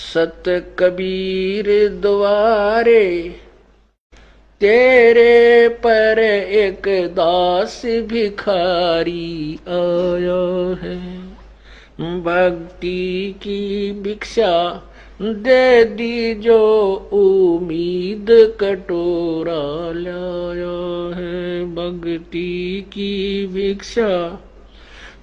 सत कबीर द्वारे तेरे पर एक दास भिखारी आया है। भक्ति की भिक्षा दे दी जो उम्मीद कटोरा लाया है। भक्ति की भिक्षा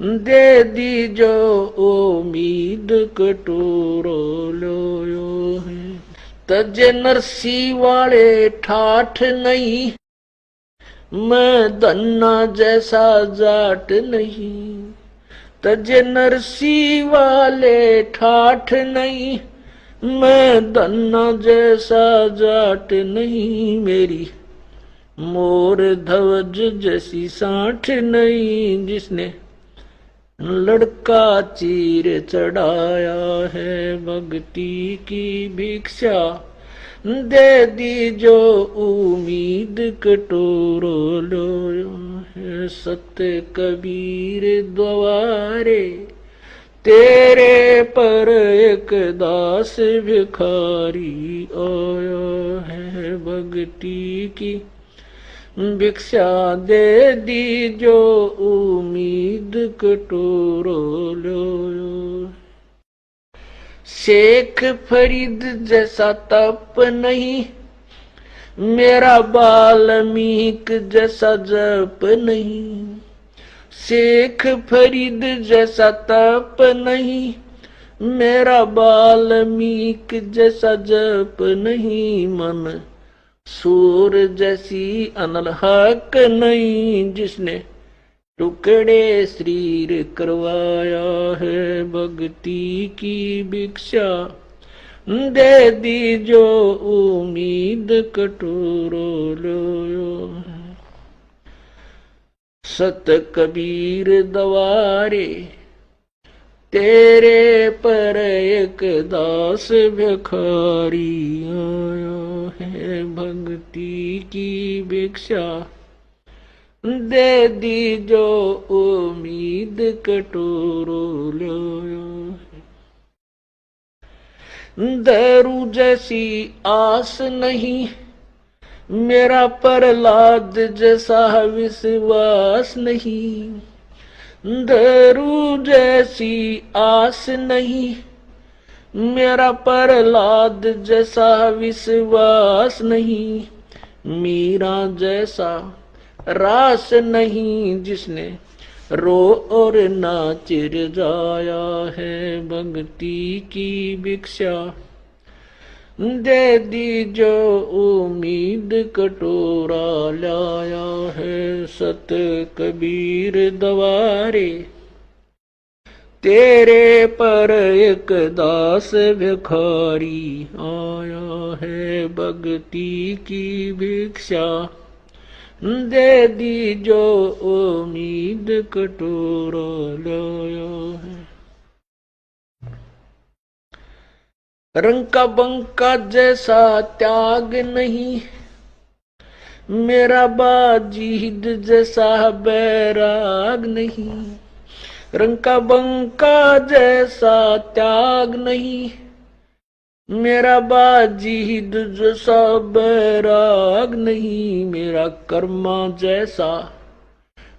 दे दी जो उम्मीद कटोरा लाया है। तज नरसी वाले ठाठ नहीं, मैं धन्ना जैसा जाट नहीं। तज नरसी वाले ठाठ नहीं, मैं धन्ना जैसा जाट नहीं। मेरी मोर ध्वज जैसी साठ नहीं, जिसने लड़का चीर चढ़ाया है। भक्ति की भिक्षा दे दी जो उम्मीद कटोरो लो है। सत्य कबीर द्वारे तेरे पर एक दास भिखारी आया है। भक्ति की भिक्षा दे दी जो उम्मीद कटोरो लो। शेख फरीद जैसा तप नहीं, मेरा वाल्मीक जैसा जप नहीं। शेख फरीद जैसा तप नहीं, मेरा वाल्मीक जैसा जप नहीं। मन सूर जैसी अनलहक नहीं, जिसने टुकड़े शरीर करवाया है। भक्ति की भिक्षा दे दी जो उम्मीद कटोरो लो। सत कबीर द्वारे तेरे पर एक दास भिखारी आया है। भक्ति की भिक्षा दे दी जो उम्मीद कटोरो लो। दारू जैसी आस नहीं, मेरा प्रहलाद जैसा विश्वास नहीं। दारू जैसी आस नहीं, मेरा प्रहलाद जैसा विश्वास नहीं। मीरा जैसा रास नहीं, जिसने रो और नाच जाया है। भक्ति की भिक्षा दे दी जो उम्मीद कटोरा लाया है। सत कबीर द्वारे तेरे पर एक दास भिखारी आया है। भक्ति की भिक्षा दे दी जो उम्मीद कटोरा लाया है। रंग का बंका जैसा त्याग नहीं, मेरा बाजीद जैसा बैराग नहीं। रंग का बंका जैसा त्याग नहीं, मेरा बाजीद जैसा बैराग नहीं। मेरा कर्मा जैसा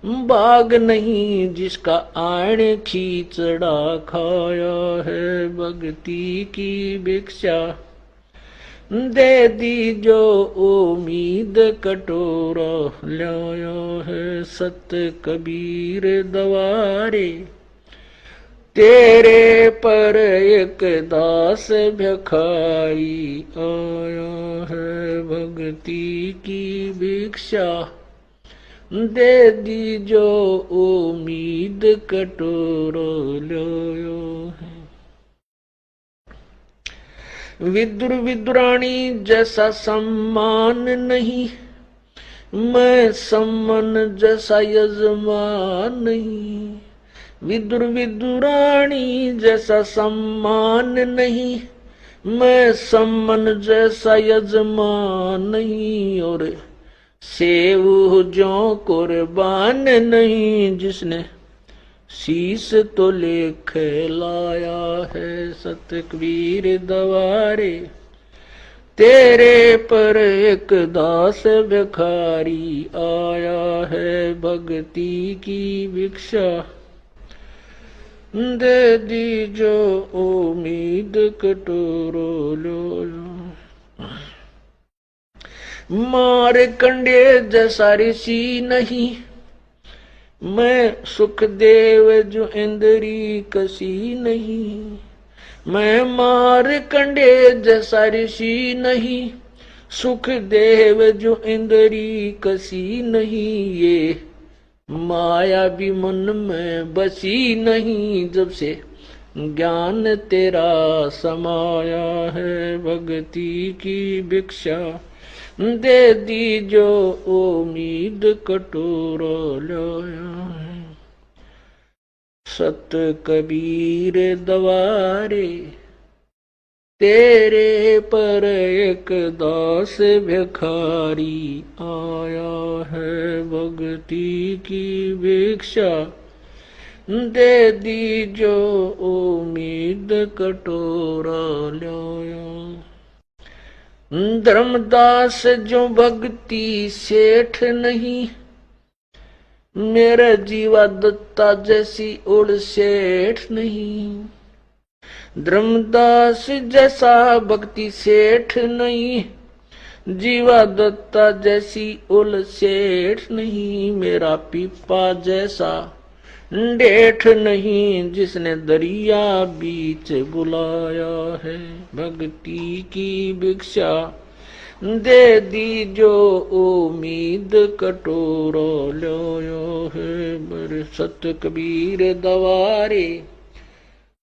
बाग नहीं, जिसका आण खींचड़ा खाया है। भक्ति की भिक्षा दे दी जो उम्मीद कटोरा लाया है। सत कबीर द्वारे तेरे पर एक दास भिखारी आया है। भक्ति की भिक्षा दे दी जो उम्मीद कटोरो लो है। विदुर विदुरानी जैसा सम्मान नहीं, मैं सम्मन जैसा यजमान नहीं। विदुर विदुरानी जैसा सम्मान नहीं, मैं सम्मन जैसा यजमान नहीं। और सेव जो कुर्बान नहीं, जिसने शीस तो लेख लाया है सत कबीर दवारे। तेरे पर एक दास भिखारी आया है भक्ति की भिक्षा। दे दी जो उम्मीद कटोरो लो। मार कंडे जैसा ऋषि नहीं, मैं सुखदेव जो इंद्री कसी नहीं। मैं मार कंडे जैसा ऋषि नहीं, सुखदेव जो इंद्री कसी नहीं। ये माया भी मन में बसी नहीं, जब से ज्ञान तेरा समाया है भक्ति की भिक्षा। दे दी जो उम्मीद कटोरा लाया है। सत कबीर दवारे तेरे पर एक दास भिखारी आया है भक्ति की भिक्षा। दे दी जो उम्मीद कटोरा लाया। धर्मदास जो भक्ति सेठ नहीं, मेरा जीवा दत्ता जैसी उड़ सेठ नहीं। धर्मदास जैसा भक्ति सेठ नहीं, जीवा दत्ता जैसी उल सेठ नहीं। मेरा पीपा जैसा डेठ नहीं, जिसने दरिया बीच बुलाया है भक्ति की भिक्षा। दे दी जो उम्मीद कटोरा लाया है। मेरे सत कबीर दवारे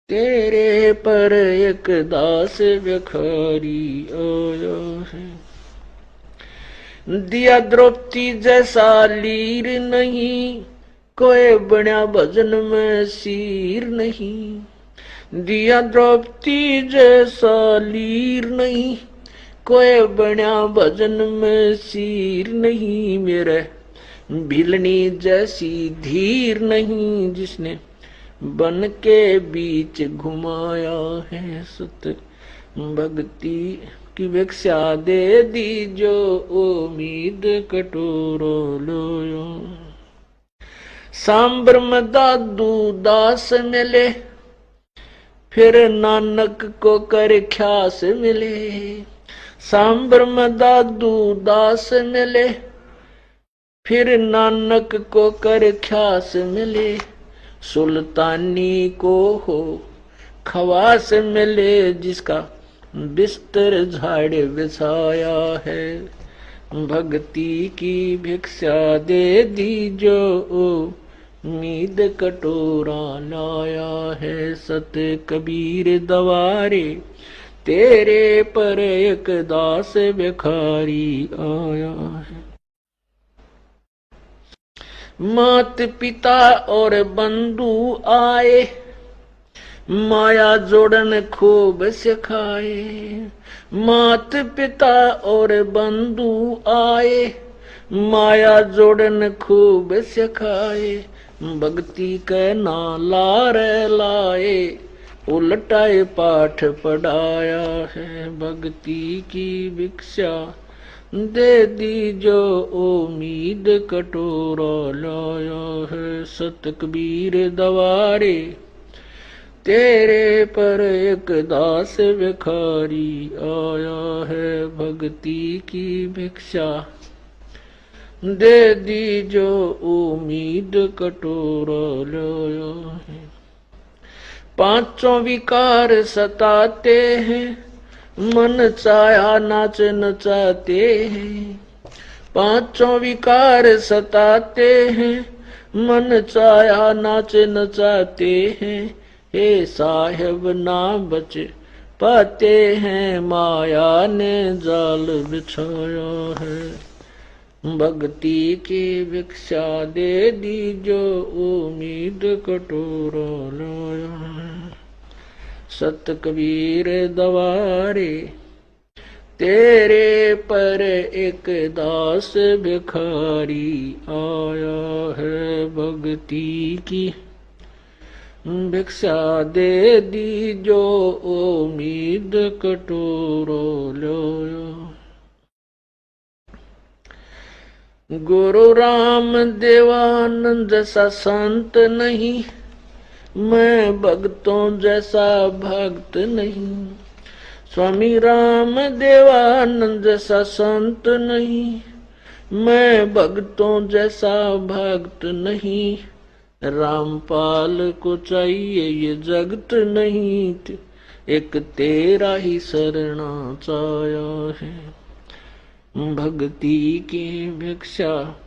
तेरे पर एक दास भिखारी आया है। दिया द्रौपदी जैसा लीर नहीं, कोई बना भजन में सीर नहीं। दिया द्रौपदी जैसा लीर नहीं, कोई बना भजन में सीर नहीं। मेरे भिलनी जैसी धीर नहीं, जिसने बन के बीच घुमाया है सत भक्ति की भिक्षा। दे दी जो उम्मीद कटोरो लोयो। सांबर में दादू दास मिले, फिर नानक को कर ख्यास मिले। सांबर में दादू दास मिले, फिर नानक को कर ख्यास मिले। सुल्तानी को हो खवास मिले, जिसका बिस्तर झाड़ बिछाया है भक्ति की भिक्षा। दे दी जो उम्मीद कटोरा लाया है सत कबीर दवारे। तेरे पर एक दास भिखारी आया है। मात पिता और बंधु आए, माया जोड़न खूब सिखाए। मात पिता और बंधु आए, माया जोड़न खूब सिखाए। भक्ति के नाला रे लाए, उलटाए पाठ पढ़ाया है भक्ति की भिक्षा। दे दी जो उम्मीद कटोरा लाया है सत कबीर दवारे। तेरे पर एक दास भिखारी आया है भक्ति की भिक्षा। दे दी जो उम्मीद कटोरा लाया है। पांचों विकार सताते हैं, मन चाया नाच नचाते हैं। पांचों विकार सताते हैं, मन चाया नाच नचाते हैं। हे साहेब ना बच पाते हैं, माया ने जाल बिछाया है भक्ति की भिक्षा। दे दी जो उम्मीद कटोरा लाया है सत कबीर दवारे। तेरे पर एक दास भिखारी आया है भक्ति की भिक्षा दे दीजो उम्मीद कटोरो लो। गुरु राम देवानंद जैसा संत नहीं, मैं भक्तों जैसा भक्त नहीं। स्वामी राम देवानंद जैसा संत नहीं, मैं भक्तों जैसा भक्त नहीं। रामपाल को चाहिए ये जगत नहीं, एक तेरा ही शरणा चाया है। भक्ति की भिक्षा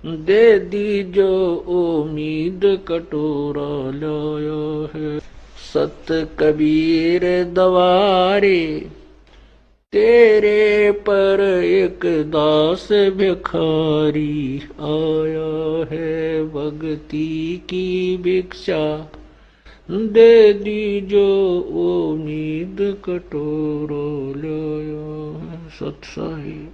दे दीजो उम्मीद कटोरा लाया है। सत कबीर दवारे तेरे पर एक दास भिखारी आया है। भक्ति की भिक्षा दे दीजो उम्मीद कटोरो लाया है। सत साहिब।